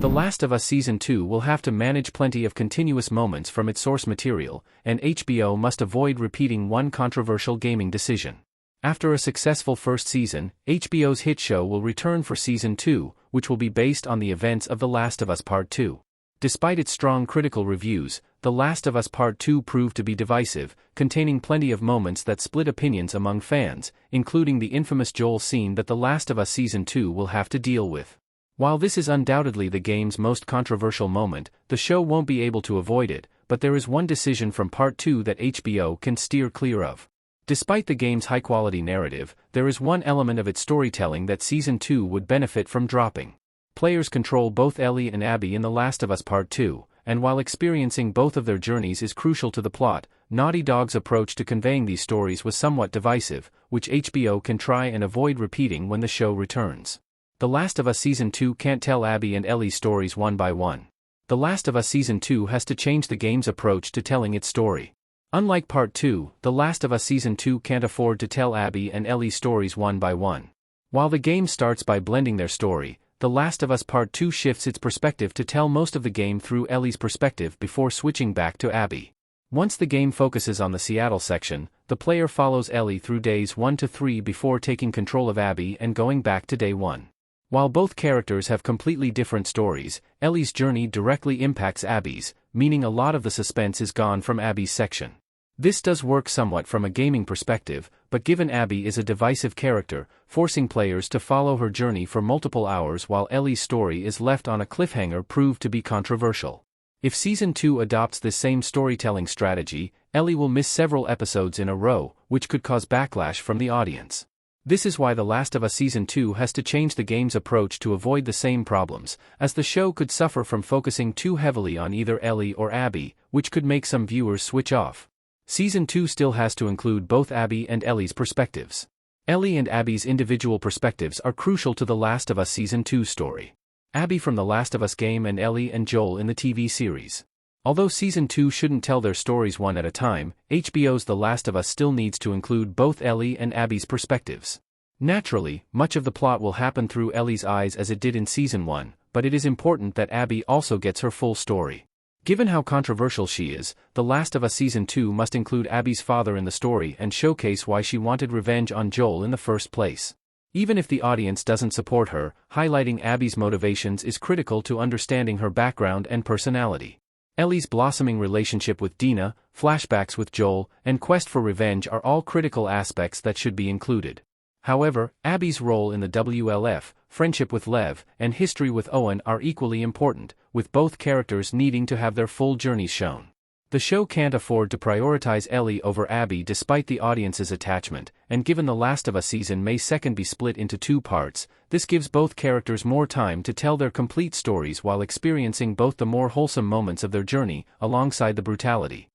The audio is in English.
The Last of Us Season 2 will have to manage plenty of continuous moments from its source material, and HBO must avoid repeating one controversial gaming decision. After a successful first season, HBO's hit show will return for Season 2, which will be based on the events of The Last of Us Part 2. Despite its strong critical reviews, The Last of Us Part 2 proved to be divisive, containing plenty of moments that split opinions among fans, including the infamous Joel scene that The Last of Us Season 2 will have to deal with. While this is undoubtedly the game's most controversial moment, the show won't be able to avoid it, but there is one decision from Part 2 that HBO can steer clear of. Despite the game's high-quality narrative, there is one element of its storytelling that Season 2 would benefit from dropping. Players control both Ellie and Abby in The Last of Us Part 2, and while experiencing both of their journeys is crucial to the plot, Naughty Dog's approach to conveying these stories was somewhat divisive, which HBO can try and avoid repeating when the show returns. The Last of Us Season 2 can't tell Abby and Ellie's stories one by one. The Last of Us Season 2 has to change the game's approach to telling its story. Unlike Part 2, The Last of Us Season 2 can't afford to tell Abby and Ellie's stories one by one. While the game starts by blending their story, The Last of Us Part 2 shifts its perspective to tell most of the game through Ellie's perspective before switching back to Abby. Once the game focuses on the Seattle section, the player follows Ellie through days 1 to 3 before taking control of Abby and going back to day 1. While both characters have completely different stories, Ellie's journey directly impacts Abby's, meaning a lot of the suspense is gone from Abby's section. This does work somewhat from a gaming perspective, but given Abby is a divisive character, forcing players to follow her journey for multiple hours while Ellie's story is left on a cliffhanger proved to be controversial. If Season 2 adopts this same storytelling strategy, Ellie will miss several episodes in a row, which could cause backlash from the audience. This is why The Last of Us Season 2 has to change the game's approach to avoid the same problems, as the show could suffer from focusing too heavily on either Ellie or Abby, which could make some viewers switch off. Season 2 still has to include both Abby and Ellie's perspectives. Ellie and Abby's individual perspectives are crucial to The Last of Us Season 2 story. Abby from The Last of Us game and Ellie and Joel in the TV series. Although Season 2 shouldn't tell their stories one at a time, HBO's The Last of Us still needs to include both Ellie and Abby's perspectives. Naturally, much of the plot will happen through Ellie's eyes as it did in Season 1, but it is important that Abby also gets her full story. Given how controversial she is, The Last of Us Season 2 must include Abby's father in the story and showcase why she wanted revenge on Joel in the first place. Even if the audience doesn't support her, highlighting Abby's motivations is critical to understanding her background and personality. Ellie's blossoming relationship with Dina, flashbacks with Joel, and quest for revenge are all critical aspects that should be included. However, Abby's role in the WLF, friendship with Lev, and history with Owen are equally important, with both characters needing to have their full journeys shown. The show can't afford to prioritize Ellie over Abby despite the audience's attachment, and given The Last of Us season May 2nd be split into 2 parts, this gives both characters more time to tell their complete stories while experiencing both the more wholesome moments of their journey, alongside the brutality.